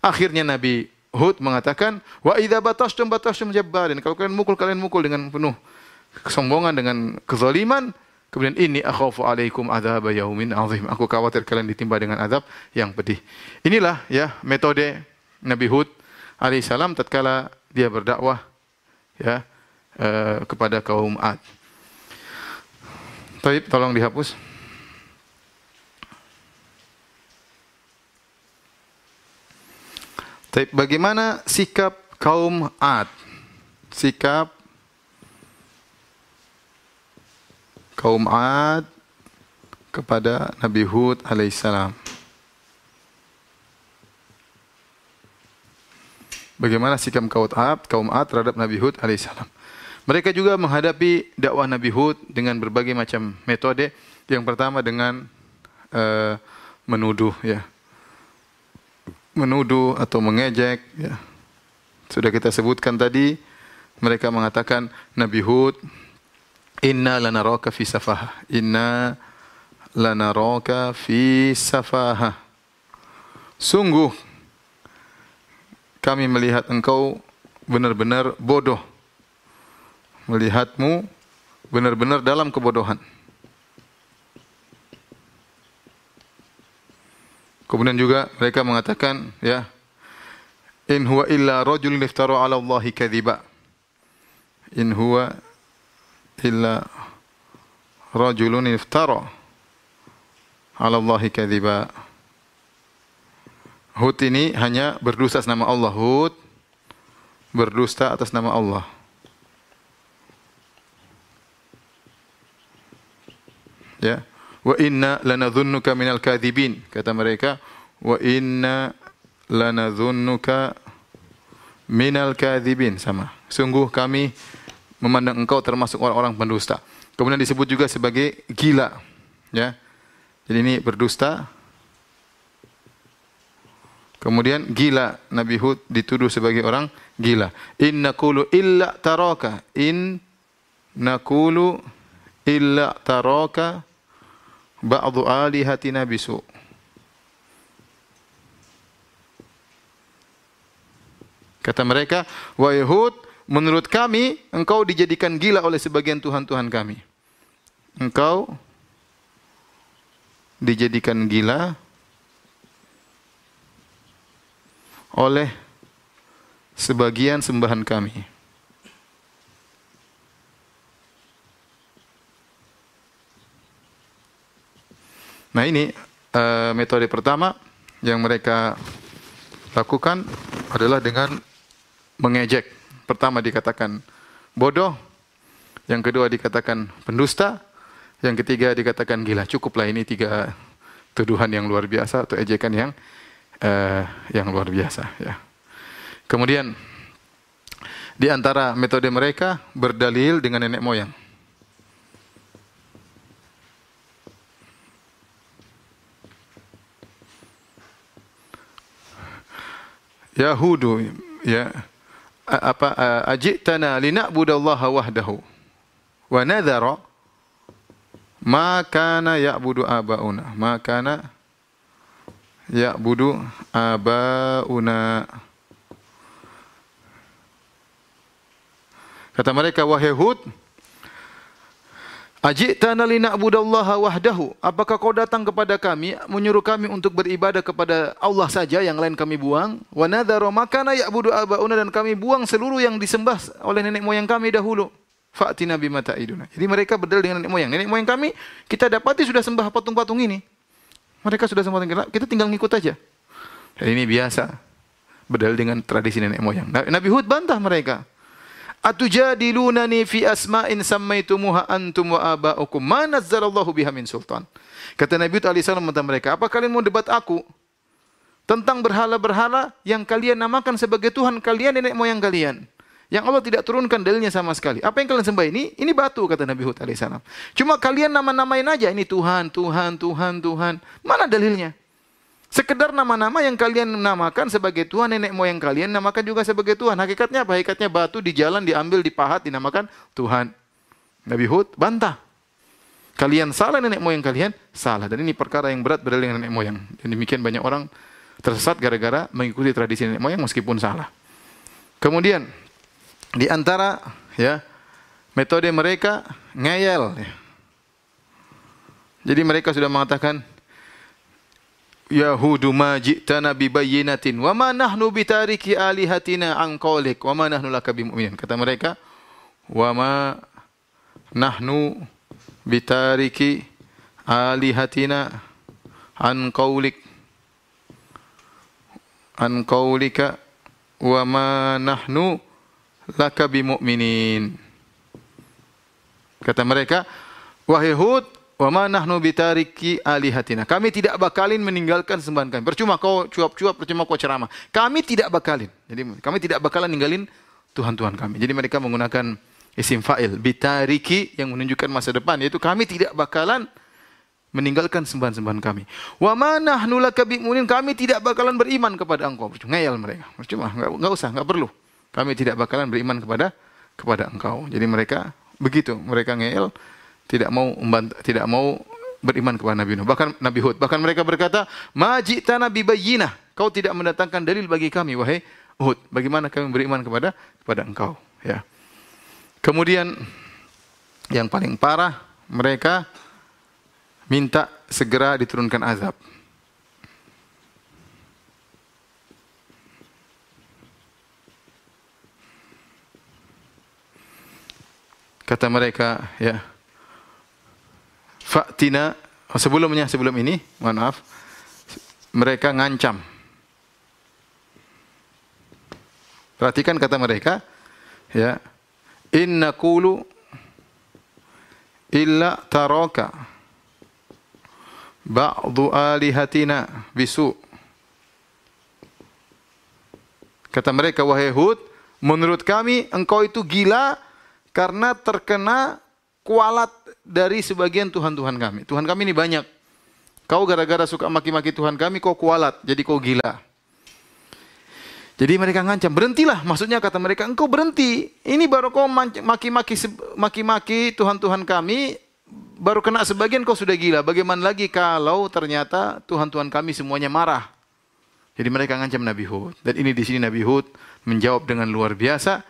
akhirnya Nabi Hud mengatakan, wa idza batashtum jabbarin. Kalau kalian mukul dengan penuh kesombongan, dengan kezaliman. Kemudian ini akhafu alaikum adzab yaumin azim. Aku khawatir kalian ditimpa dengan azab yang pedih. Inilah, ya, metode Nabi Hud alaihissalam tatkala dia berdakwah, ya, kepada kaum Ad. Baik, tolong dihapus. Bagaimana sikap kaum Ad? Sikap kaum Ad kepada Nabi Hud alaihissalam. Bagaimana sikap kaum Ad terhadap Nabi Hud alaihissalam? Mereka juga menghadapi dakwah Nabi Hud dengan berbagai macam metode. Yang pertama dengan menuduh, ya. Menuduh atau mengejek, ya. Sudah kita sebutkan tadi, mereka mengatakan Nabi Hud, inna lanaraka fi safahah. Inna lanaraka fi safahah. Sungguh kami melihat engkau benar-benar bodoh. Melihatmu benar-benar dalam kebodohan. Kemudian juga mereka mengatakan, ya, in huwa illa rajulun iftara 'ala Allahi kadhiba. In huwa illa rajulun iftara 'ala Allahi kadhiba. Hud ini hanya berdusta atas nama Allah. Hud berdusta atas nama Allah. Ya. Wa inna lanadhunnuka minal kadhibin. Kata mereka, wa inna lanadhunnuka minal kadhibin. Sama. Sungguh kami memandang engkau termasuk orang-orang pendusta. Kemudian disebut juga sebagai gila, ya. Jadi ini berdusta. Kemudian gila, Nabi Hud dituduh sebagai orang gila. In naqulu illa taraka, in naqulu illa taraka ba'du alihatina bisu. Kata mereka, wahai Hud, menurut kami engkau dijadikan gila oleh sebagian tuhan-tuhan kami. Engkau dijadikan gila oleh sebagian sembahan kami. Nah ini metode pertama yang mereka lakukan adalah dengan mengejek. Pertama dikatakan bodoh, yang kedua dikatakan pendusta, yang ketiga dikatakan gila. Cukuplah ini 3 tuduhan yang luar biasa atau ejekan yang luar biasa. Ya. Kemudian di antara metode mereka berdalil dengan nenek moyang. Yahudu, ya, ajitana lina'budallaha wahdahu wa nadhara ma kana ya'budu abauna, ma kana ya'budu abauna. Kata mereka, wahai Hud, ajitana lina'budallaha wahdahu, apakah kau datang kepada kami menyuruh kami untuk beribadah kepada Allah saja, yang lain kami buang? Wa nadhara ma kana ya'budu abauna, dan kami buang seluruh yang disembah oleh nenek moyang kami dahulu. Fa'tina bima ta'iduna. Jadi mereka berdalil dengan nenek moyang. Nenek moyang kami kita dapati sudah sembah patung-patung ini. Mereka sudah sembah patung, kita tinggal ngikut aja. Dan ini biasa berdalil dengan tradisi nenek moyang. Nabi Hud bantah mereka. Atujadilunani fi asma'in sammaitumuha antum wa aba'ukum ma nazzalallahu biha min sultan. Kata Nabi Hud alaihissalam kepada mereka, apa kalian mau debat aku tentang berhala-berhala yang kalian namakan sebagai Tuhan kalian, nenek moyang kalian, yang Allah tidak turunkan dalilnya sama sekali? Apa yang kalian sembah ini batu, kata Nabi Hud alaihissalam. Cuma kalian nama-namain aja, ini Tuhan, Tuhan, Tuhan, Tuhan. Mana dalilnya? Sekedar nama-nama yang kalian namakan sebagai Tuhan, nenek moyang kalian namakan juga sebagai Tuhan. Hakikatnya apa? Hakikatnya batu di jalan diambil, dipahat, dinamakan Tuhan. Nabi Hud bantah. Kalian salah, nenek moyang kalian salah. Dan ini perkara yang berat berdalil dengan nenek moyang. Dan demikian banyak orang tersesat gara-gara mengikuti tradisi nenek moyang meskipun salah. Kemudian di antara metode mereka ngeyel. Jadi mereka sudah mengatakan, Yahudu ma ji'tana bi bayyinatin wa ma nahnu bitariki alihatina an qawlik wa ma nahnu laka bimu'minin. Kata mereka, wa ma nahnu bitariki alihatina an qawlika wa ma nahnu laka bimu'minin. Kata mereka, wahai Hud, wa ma nahnu bitariki alihatina, kami tidak bakalin meninggalkan sembahan kami. Percuma kau cuap-cuap, percuma kau ceramah. Kami tidak bakalin. Jadi kami tidak bakalan ninggalin Tuhan-Tuhan kami. Jadi mereka menggunakan isim fa'il bitariki yang menunjukkan masa depan, yaitu kami tidak bakalan meninggalkan sembahan-sembahan kami. Wa ma nahnu laka bimu'minin, kami tidak bakalan beriman kepada engkau. Ngeyel mereka. Percuma, enggak usah, enggak perlu. Kami tidak bakalan beriman kepada engkau. Jadi mereka begitu, mereka ngeyel, tidak mau beriman kepada Nabi Nuh. Bahkan Nabi Hud, bahkan mereka berkata, ma ji'tana bi bayyinah, kau tidak mendatangkan dalil bagi kami wahai Hud. Bagaimana kami beriman kepada engkau, ya. Kemudian yang paling parah, mereka minta segera diturunkan azab. Kata mereka, ya, fa'tina, sebelum ini, mohon maaf, mereka ngancam. Perhatikan kata mereka, ya, inna qulu illa taraka ba'du alihatina bisu. Kata mereka, wahai Hud, menurut kami engkau itu gila karena terkena kualat dari sebagian Tuhan-Tuhan kami. Tuhan kami ini banyak. Kau gara-gara suka maki-maki Tuhan kami, kau kualat, jadi kau gila. Jadi mereka ngancam, berhentilah. Maksudnya kata mereka, engkau berhenti. Ini baru kau maki-maki Tuhan-Tuhan kami, baru kena sebagian kau sudah gila. Bagaimana lagi kalau ternyata Tuhan-Tuhan kami semuanya marah. Jadi mereka ngancam Nabi Hud. Dan ini di sini Nabi Hud menjawab dengan luar biasa.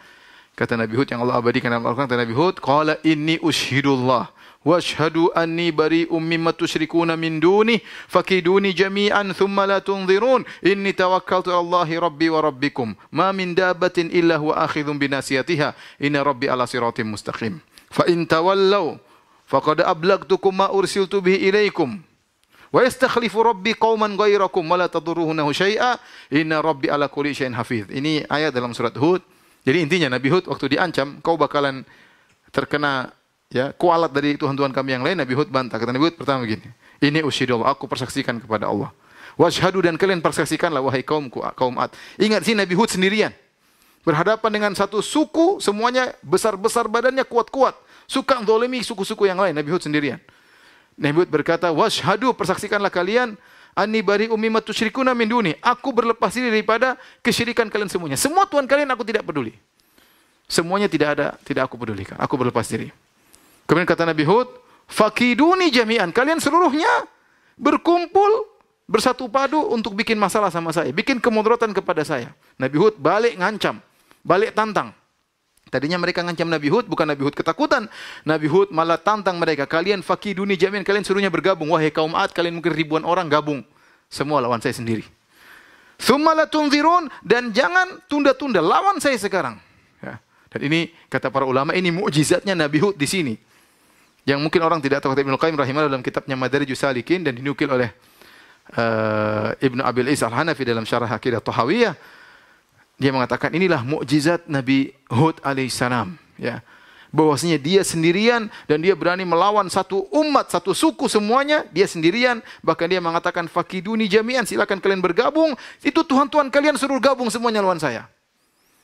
Kata Nabi Hud yang Allah abadikan dalam Al-Quran, kata Nabi Hud, qala inni ushhidullah wa ashhadu anni bari'um mimma tusyrikuna min duni fakiduni jami'an thumma la tunzirun inni tawakkaltu 'ala Allahi rabbi wa rabbikum ma min dabbatin illa huwa akhidhun binasiyatiha inna rabbi 'ala siratim mustaqim fa in tawallaw faqad ablagtukum ma ursiltu bihi ilaikum wa yastakhlifu rabbi qauman ghairakum wa la tadurruhu syai'a inna rabbi 'ala kulli syai'in hafiz. Ini ayat dalam surat Hud. Jadi intinya Nabi Hud waktu diancam, kau bakalan terkena kualat dari Tuhan-Tuhan kami yang lain. Nabi Hud bantah. Kata Nabi Hud pertama begini, ini usyhidullah, aku persaksikan kepada Allah. Washhadu, dan kalian persaksikanlah wahai kaumku, kaum Ad. Ingat sih Nabi Hud sendirian. Berhadapan dengan satu suku, semuanya besar-besar badannya, kuat-kuat. Suka menzalimi suku-suku yang lain. Nabi Hud sendirian. Nabi Hud berkata, washhadu, persaksikanlah kalian, anni bari'um mimma tusyrikuna min duni. Aku berlepas diri daripada kesyirikan kalian semuanya. Semua Tuhan kalian aku tidak peduli. Semuanya tidak aku pedulikan. Aku berlepas diri. Kemudian kata Nabi Hud, fakiduni jami'an. Kalian seluruhnya berkumpul, bersatu padu untuk bikin masalah sama saya. Bikin kemudaratan kepada saya. Nabi Hud balik ngancam. Balik tantang. Tadinya mereka ngancam Nabi Hud, bukan Nabi Hud ketakutan. Nabi Hud malah tantang mereka. Kalian fakiduni jami'an, kalian suruhnya bergabung. Wahai kaum Ad, kalian mungkin ribuan orang gabung. Semua lawan saya sendiri. Tsumma la tunzirun, dan jangan tunda-tunda, lawan saya sekarang. Ya. Dan ini kata para ulama, ini mukjizatnya Nabi Hud di sini. Yang mungkin orang tidak tahu, kata Ibnu Qayyim rahimahullah dalam kitabnya Madarijus Salikin dan dinukil oleh Ibnu Abil Is Al-Hanafi dalam syarah Aqidah Tahawiyah. Dia mengatakan inilah mukjizat Nabi Hud alaihissalam, ya. Bahwasanya dia sendirian dan dia berani melawan satu umat, satu suku semuanya, dia sendirian. Bahkan dia mengatakan fakiduni jami'an, silakan kalian bergabung. Itu Tuhan-Tuhan kalian suruh gabung semuanya lawan saya.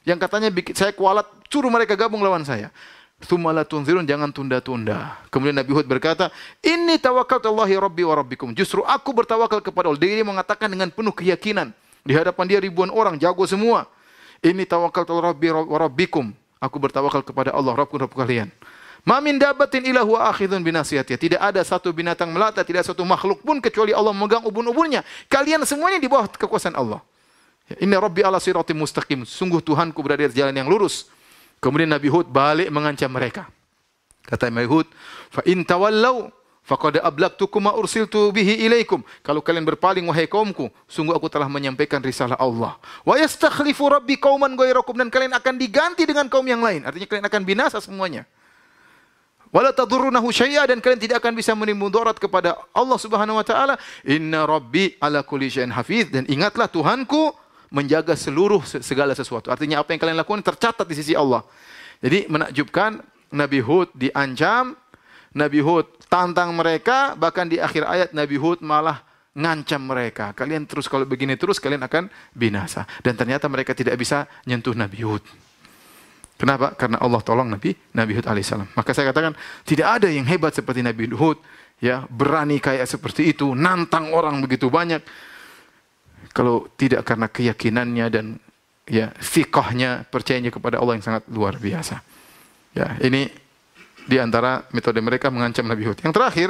Yang katanya saya kualat, suruh mereka gabung lawan saya. Tsumma la tunzirun, jangan tunda-tunda. Kemudian Nabi Hud berkata, inni tawakkaltu 'ala Allahi rabbi wa rabbikum. Justru aku bertawakal kepada Allah. Dia mengatakan dengan penuh keyakinan. Di hadapan dia ribuan orang, jago semua. Ini tawakkaltu 'ala rabbi wa rabbikum. Aku bertawakal kepada Allah, Rabbku kalian. Ma min dabbatin illa huwa akhidhun binasiyatiha. Tidak ada satu binatang melata, tidak satu makhluk pun kecuali Allah memegang ubun-ubunnya. Kalian semuanya di bawah kekuasaan Allah. Inna rabbi 'ala siratim mustaqim. Sungguh Tuhanku berada di jalan yang lurus. Kemudian Nabi Hud balik mengancam mereka. Kata Nabi Hud, fa in tawallaw faqad ablagtukum ma ursiltu bihi ilaikum. Kalau kalian berpaling wahai kaumku, sungguh aku telah menyampaikan risalah Allah. Wa yastakhlifu rabbi qauman ghairakum, dan kalian akan diganti dengan kaum yang lain. Artinya kalian akan binasa semuanya. Wala tadurrunahu syai'a, dan kalian tidak akan bisa menimbul mudarat kepada Allah Subhanahu wa taala. Inna rabbi ala kulli syai'in hafiz, dan ingatlah Tuhanku menjaga seluruh segala sesuatu. Artinya apa yang kalian lakukan tercatat di sisi Allah. Jadi menakjubkan, Nabi Hud diancam, Nabi Hud tantang mereka, bahkan di akhir ayat Nabi Hud malah ngancam mereka. Kalian terus kalau begini terus kalian akan binasa. Dan ternyata mereka tidak bisa nyentuh Nabi Hud. Kenapa? Karena Allah tolong Nabi Hud alaihissalam. Maka saya katakan tidak ada yang hebat seperti Nabi Hud, ya, berani kayak seperti itu, nantang orang begitu banyak. Kalau tidak karena keyakinannya dan ya fiqhnya, percayanya kepada Allah yang sangat luar biasa. Ya, ini di antara metode mereka mengancam Nabi Hud. Yang terakhir,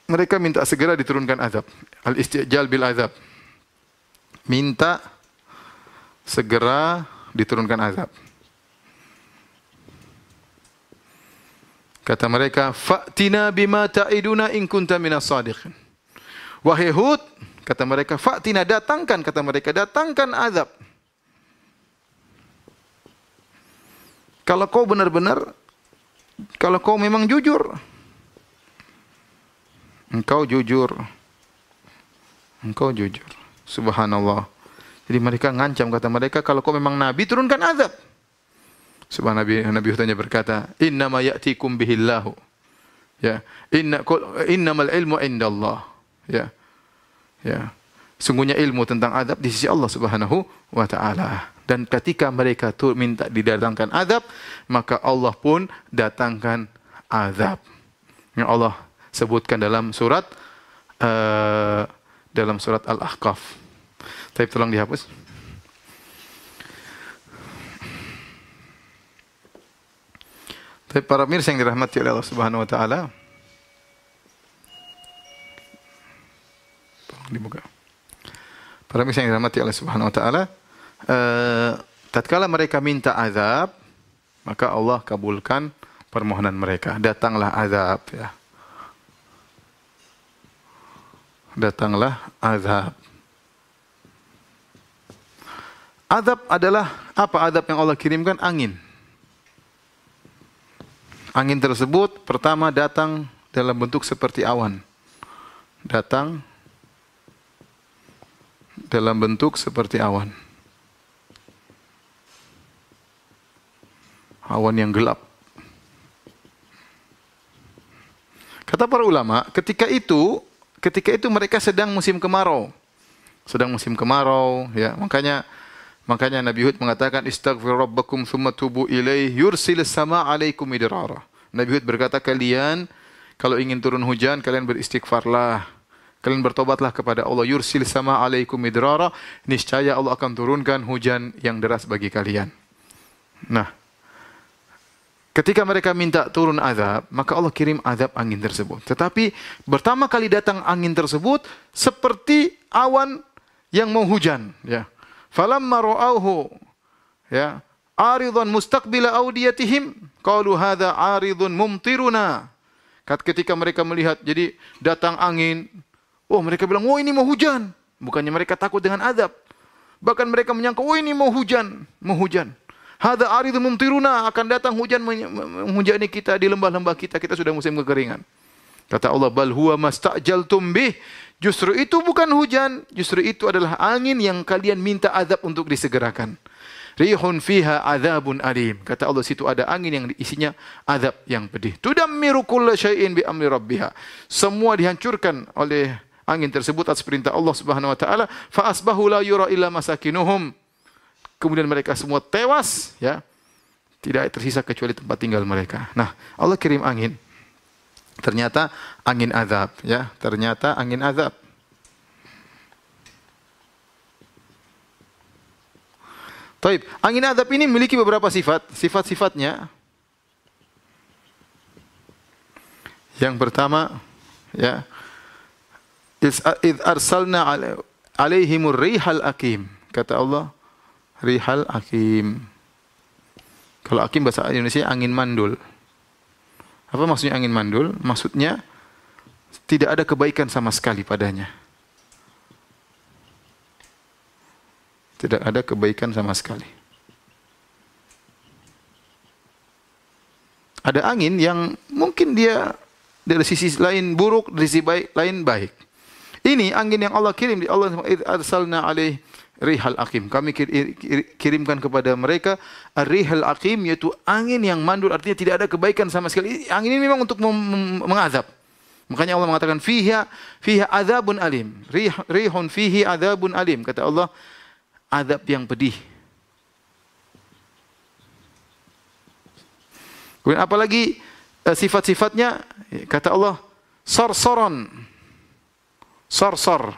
mereka minta segera diturunkan azab. Al-istijal bil azab. Minta segera diturunkan azab. Kata mereka, fa'tina bima ta'iduna in kunta minas sadiqin. Wahai Hud, kata mereka, fa'tina, datangkan, kata mereka, datangkan azab. Kalau kau benar-benar, kalau kau memang jujur, engkau jujur, subhanallah. Jadi mereka ngancam, kata mereka, kalau kau memang nabi, turunkan azab. Subhanallah, Nabi Hud berkata, innama ya'tikum bihillahu, ya, innamal ilmu indallah, ya, sungguhnya ilmu tentang azab di sisi Allah Subhanahu wa taala. Dan ketika mereka minta didatangkan azab, maka Allah pun datangkan azab. Yang Allah sebutkan dalam surat Al-Ahqaf. Tapi tolong dihapus. Tapi para pemirsa yang dirahmati oleh Allah Subhanahu wa taala, tolong dibuka. Para pemirsa yang dirahmati Allah Subhanahu wa taala, tatkala mereka minta azab, maka Allah kabulkan permohonan mereka. Datanglah azab, ya. Datanglah azab. Azab adalah apa? Azab yang Allah kirimkan angin. Angin tersebut pertama datang dalam bentuk seperti awan. Datang dalam bentuk seperti awan. Awan yang gelap. Kata para ulama, ketika itu mereka sedang musim kemarau. Sedang musim kemarau, ya. Makanya Nabi Hud mengatakan istaghfir rabbakum tsumma tubu ilaih yursilis sama alaikum midrara. Nabi Hud berkata, kalian kalau ingin turun hujan, kalian beristighfarlah. Kalian bertobatlah kepada Allah. Yursil sama alaikum midrara. Niscaya Allah akan turunkan hujan yang deras bagi kalian. Nah, ketika mereka minta turun azab, maka Allah kirim azab angin tersebut. Tetapi pertama kali datang angin tersebut seperti awan yang mau hujan, ya. Falamma ra'awhu, ya, aridan mustaqbila awdiyatihim qalu hadza aridun mumtiruna. Ketika mereka melihat jadi datang angin, mereka bilang, ini mau hujan. Bukannya mereka takut dengan azab. Bahkan mereka menyangka, ini mau hujan. Hadza aridun mumtiruna, akan datang hujan menghujani kita di lembah-lembah kita sudah musim kekeringan. Kata Allah, bal huwa mastajaltum bih. Justru itu bukan hujan, justru itu adalah angin yang kalian minta azab untuk disegerakan. Rihun fiha azabun alim. Kata Allah, situ ada angin yang isinya azab yang pedih. Tudammiru kulla syai'in bi amri rabbiha. Semua dihancurkan oleh angin tersebut atas perintah Allah Subhanahu wa taala. Fa asbahu la yura illa masakinuhum. Kemudian mereka semua tewas, ya. Tidak tersisa kecuali tempat tinggal mereka. Nah, Allah kirim angin. Ternyata angin azab, ya. Ternyata angin azab. Taib, angin azab ini memiliki beberapa sifat. Sifat-sifatnya, yang pertama, ya, id arsalna alaihimur rihal akim. Kata Allah, rihal akim. Kalau akim bahasa Indonesia angin mandul. Apa maksudnya angin mandul? Maksudnya tidak ada kebaikan sama sekali padanya. Tidak ada kebaikan sama sekali. Ada angin yang mungkin dia dari sisi lain buruk, dari sisi lain baik. Ini angin yang Allah kirim, Allah arsalna alaih rihal aqim. Kami kirimkan kepada mereka ar-rihal aqim, yaitu angin yang mandul, artinya tidak ada kebaikan sama sekali. Angin ini memang untuk mengazab. Makanya Allah mengatakan fiha adzabun alim. Rihun fihi adzabun alim. Kata Allah, azab yang pedih. Kemudian apalagi sifat-sifatnya, kata Allah, sarsaran. Sarsar.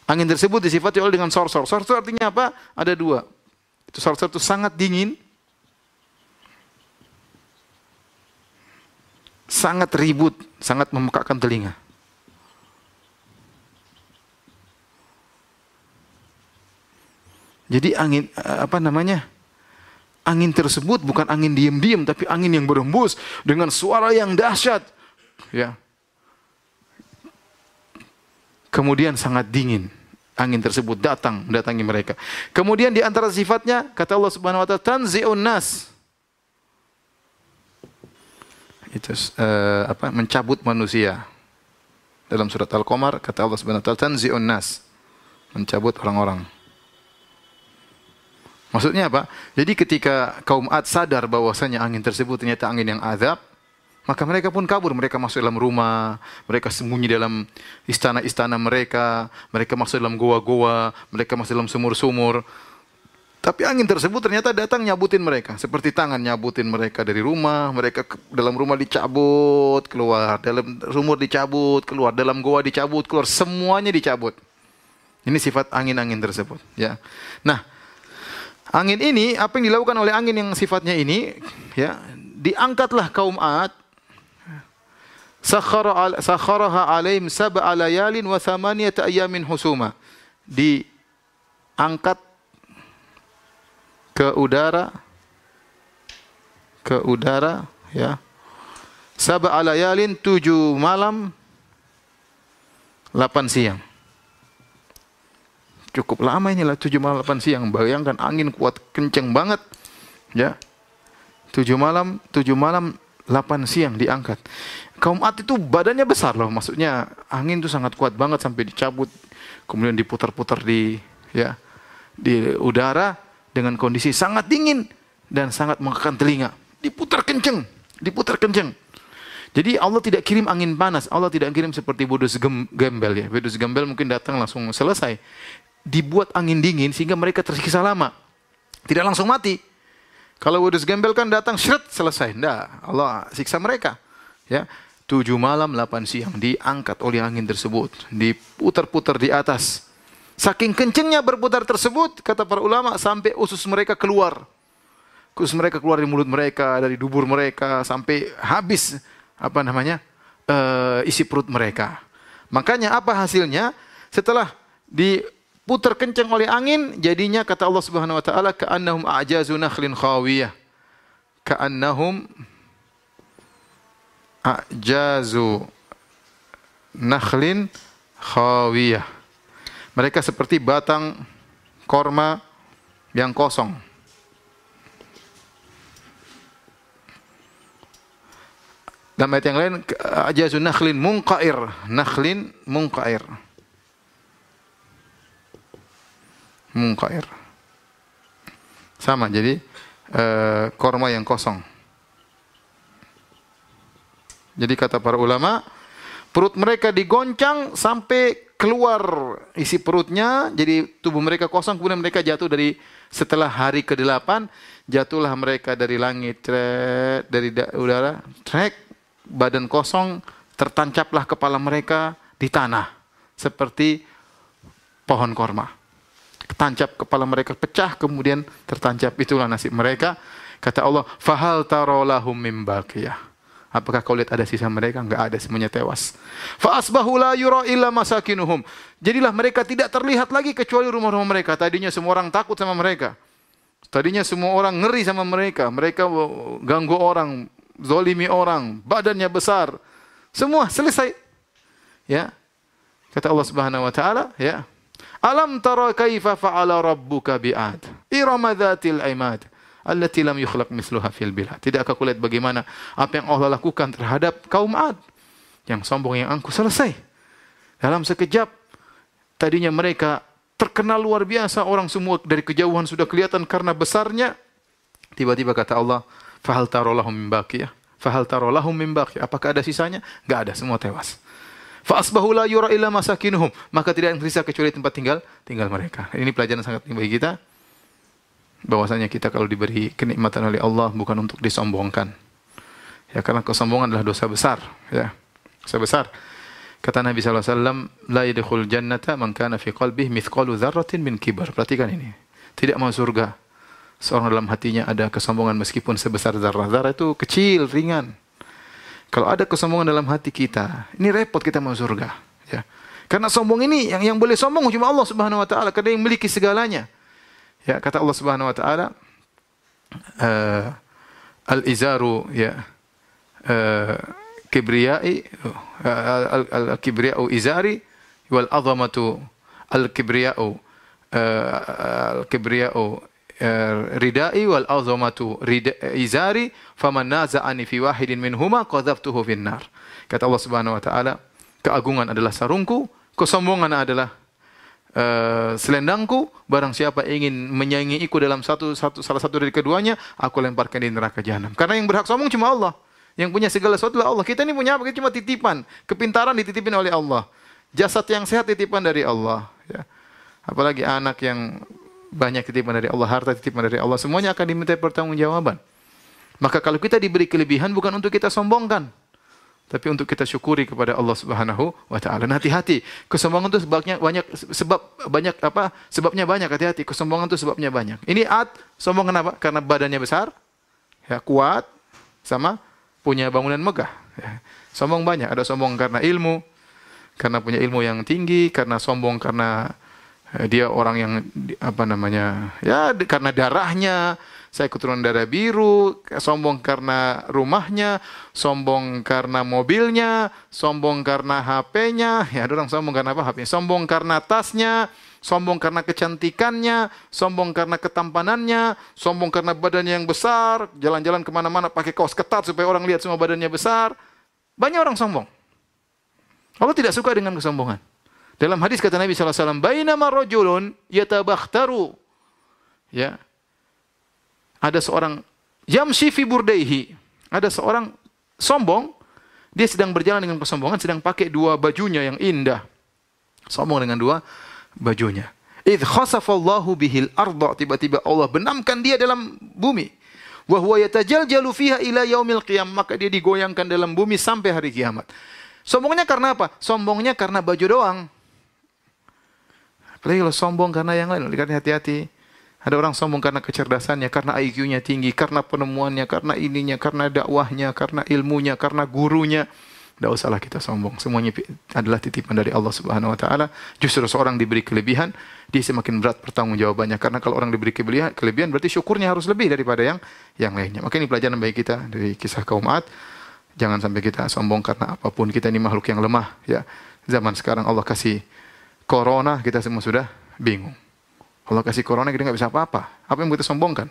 Angin tersebut disifati oleh dengan sarsar. Sarsar itu artinya apa? Ada dua. Itu sarsar itu sangat dingin, sangat ribut, sangat memekakkan telinga. Jadi angin angin tersebut bukan angin diam-diam, tapi angin yang berembus dengan suara yang dahsyat, ya. Kemudian sangat dingin. Angin tersebut datangi mereka. Kemudian di antara sifatnya, kata Allah Subhanahu wa taala, tanzi'un nas. Itu mencabut manusia. Dalam surat Al-Qamar kata Allah Subhanahu wa taala, tanzi'un nas. Mencabut orang-orang. Maksudnya apa? Jadi ketika kaum Ad sadar bahwasanya angin tersebut ternyata angin yang azab, maka mereka pun kabur, mereka masuk dalam rumah, mereka sembunyi dalam istana-istana mereka, mereka masuk dalam goa-goa, mereka masuk dalam sumur-sumur. Tapi angin tersebut ternyata datang nyabutin mereka. Seperti tangan nyabutin mereka dari rumah. Mereka dalam rumah dicabut, keluar. Dalam sumur dicabut, keluar. Dalam goa dicabut, keluar. Semuanya dicabut. Ini sifat angin-angin tersebut. Ya. Nah, angin ini, apa yang dilakukan oleh angin yang sifatnya ini, ya, diangkatlah kaum Ad. Sakharaha alaihim sab'a layalin wa thamaniyata ayamin husuma. Diangkat ke udara, ya. Sab'a layalin, 7 malam, 8 siang. Cukup lama inilah 7 malam 8 siang. Bayangkan angin kuat kenceng banget, ya. 7 malam 8 siang diangkat. Kaum Ad itu badannya besar loh, maksudnya angin itu sangat kuat banget sampai dicabut, kemudian diputar-putar di udara dengan kondisi sangat dingin dan sangat mengekang telinga. Diputar kenceng. Jadi Allah tidak kirim angin panas, Allah tidak kirim seperti Wedus Gembel, ya. Wedus Gembel mungkin datang langsung selesai. Dibuat angin dingin sehingga mereka tersiksa lama. Tidak langsung mati. Kalau Wedus Gembel kan datang syret selesai. Enggak, Allah siksa mereka. Ya. 7 malam 8 siang diangkat oleh angin tersebut, diputar-putar di atas. Saking kencengnya berputar tersebut, kata para ulama, sampai usus mereka keluar. Usus mereka keluar dari mulut mereka, dari dubur mereka, sampai habis isi perut mereka. Makanya apa hasilnya? Setelah diputar kenceng oleh angin, jadinya kata Allah Subhanahu wa taala, ka'annahum a'jazu nakhlin khawiyah. Ka'annahum a'jazu nakhlin khawiyah. Mereka seperti batang korma yang kosong. Dalam ayat yang lain, a'jazu nakhlin munqair. Nakhlin munqair. Munqair. Sama, jadi korma yang kosong. Jadi kata para ulama, perut mereka digoncang sampai keluar isi perutnya, jadi tubuh mereka kosong, kemudian mereka jatuh setelah hari ke-8, jatuhlah mereka dari langit, dari udara, badan kosong, tertancaplah kepala mereka di tanah, seperti pohon korma. Tancap kepala mereka pecah, kemudian tertancap, itulah nasib mereka. Kata Allah, fahal taro lahum mim baqiyah. Apakah kau lihat ada sisa mereka? Enggak ada, semuanya tewas. Fa asbahu la yura illa masakinuhum. Jadilah mereka tidak terlihat lagi kecuali rumah-rumah mereka. Tadinya semua orang takut sama mereka. Tadinya semua orang ngeri sama mereka. Mereka ganggu orang, zalimi orang, badannya besar. Semua selesai. Ya. Kata Allah Subhanahu wa taala, ya. Alam tara kaifa fa'ala rabbuka bi'ad? Irama dzatil imad. Allati lam yukhlaq misluha fil bilad. Tidakkah kau lihat bagaimana apa yang Allah lakukan terhadap kaum Ad? Yang sombong, yang angkuh, selesai. Dalam sekejap, tadinya mereka terkenal luar biasa, orang semua dari kejauhan sudah kelihatan karena besarnya. Tiba-tiba kata Allah, fahal taro lahum min baqiyah. Fahal taro lahum min baqiyah. Apakah ada sisanya? Enggak ada, semua tewas. Fa asbahu la yura illa masakinuhum. Maka tidak ada tersisa kecuali tempat tinggal mereka. Ini pelajaran sangat penting bagi kita. Bahwasanya kita kalau diberi kenikmatan oleh Allah bukan untuk disombongkan. Ya, karena kesombongan adalah dosa besar, ya. Dosa besar. Kata Nabi sallallahu alaihi wasallam, la yadkhul jannata man kana fi qalbihi mithqalu dzarratin min kibar. Perhatikan ini. Tidak masuk surga seorang dalam hatinya ada kesombongan meskipun sebesar zarah. Zarah itu kecil, ringan. Kalau ada kesombongan dalam hati kita, ini repot kita masuk surga, ya. Karena sombong ini yang boleh sombong cuma Allah Subhanahu wa taala, karena yang memiliki segalanya. Ya, kata Allah Subhanahu wa taala, al-izaru, ya, kibriyai, al-kibriyau izari wal azamatu al-kibriyau, al-kibriyau ridai wal azamatu izari faman naza'ani fi wahidin minhuma qadhabtuhu fin nar. Kata Allah Subhanahu wa taala, keagungan adalah sarungku, kesombongan adalah selendangku. Barang siapa ingin menyaingiku dalam salah satu dari keduanya, aku lemparkan di neraka jahanam. Karena yang berhak sombong cuma Allah. Yang punya segala sesuatu adalah Allah. Kita ini punya apa? Kita cuma titipan. Kepintaran dititipin oleh Allah. Jasad yang sehat titipan dari Allah, ya. Apalagi anak yang banyak titipan dari Allah, harta titipan dari Allah, semuanya akan diminta pertanggungjawaban. Maka kalau kita diberi kelebihan bukan untuk kita sombongkan, tapi untuk kita syukuri kepada Allah Subhanahu wa taala. Nah, hati-hati. Kesombongan itu sebabnya banyak, hati-hati. Kesombongan itu sebabnya banyak. Ini sombong kenapa? Karena badannya besar, ya, kuat, sama punya bangunan megah. Ya. Sombong banyak, ada sombong karena ilmu, karena punya ilmu yang tinggi, karena sombong karena dia orang yang karena darahnya, saya keturunan darah biru, sombong karena rumahnya, sombong karena mobilnya, sombong karena HP-nya, ya ada orang sombong karena apa? HP-nya, sombong karena tasnya, sombong karena kecantikannya, sombong karena ketampanannya, sombong karena badannya yang besar, jalan-jalan kemana-mana pakai kaos ketat supaya orang lihat semua badannya besar. Banyak orang sombong. Allah tidak suka dengan kesombongan. Dalam hadis kata Nabi SAW, bainama rajulun yatabakhtaru. Ya. Ada seorang yamshi fi burdaihi. Ada seorang sombong, dia sedang berjalan dengan kesombongan, sedang pakai dua bajunya yang indah. Sombong dengan dua bajunya. Idh khasafallahu bihil arda, tiba-tiba Allah benamkan dia dalam bumi. Wa huwa yatajaljalu fiha ila yaumil qiyam, maka dia digoyangkan dalam bumi sampai hari kiamat. Sombongnya karena apa? Sombongnya karena baju doang. Apalagi kalau sombong karena yang lain, hati-hati. Ada orang sombong karena kecerdasannya, karena IQ-nya tinggi, karena penemuannya, karena ininya, karena dakwahnya, karena ilmunya, karena gurunya. Tidak usahlah kita sombong. Semuanya adalah titipan dari Allah Subhanahu wa taala. Justru seorang diberi kelebihan, dia semakin berat pertanggungjawabannya. Karena kalau orang diberi kelebihan berarti syukurnya harus lebih daripada yang lainnya. Maka ini pelajaran bagi kita dari kisah kaum Ad. Jangan sampai kita sombong karena apapun. Kita ini makhluk yang lemah, ya. Zaman sekarang Allah kasih corona, kita semua sudah bingung. Allah kasih corona, kita nggak bisa apa-apa. Apa yang kita sombongkan?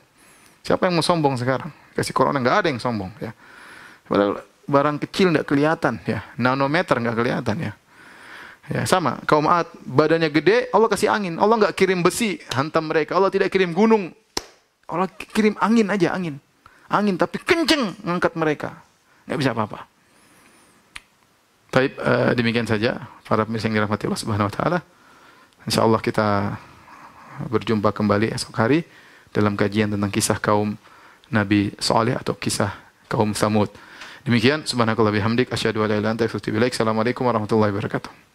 Siapa yang mau sombong sekarang? Kasih corona, nggak ada yang sombong, ya. Padahal barang kecil nggak kelihatan, ya. Nanometer nggak kelihatan, ya. Ya, sama. Kaum Ad, badannya gede, Allah kasih angin. Allah nggak kirim besi hantam mereka. Allah tidak kirim gunung. Allah kirim angin aja, angin. Angin tapi kenceng ngangkat mereka. Nggak bisa apa-apa. Baik, demikian saja para pemirsa yang dirahmati Allah Subhanahu wa taala. Insyaallah kita berjumpa kembali esok hari dalam kajian tentang kisah kaum Nabi Saleh atau kisah kaum Tsamud. Demikian, subhanakallah bihamdik asyhadu an la ilaha illa anta astaghfiruka wa atubu ilaik. Assalamualaikum warahmatullahi wabarakatuh.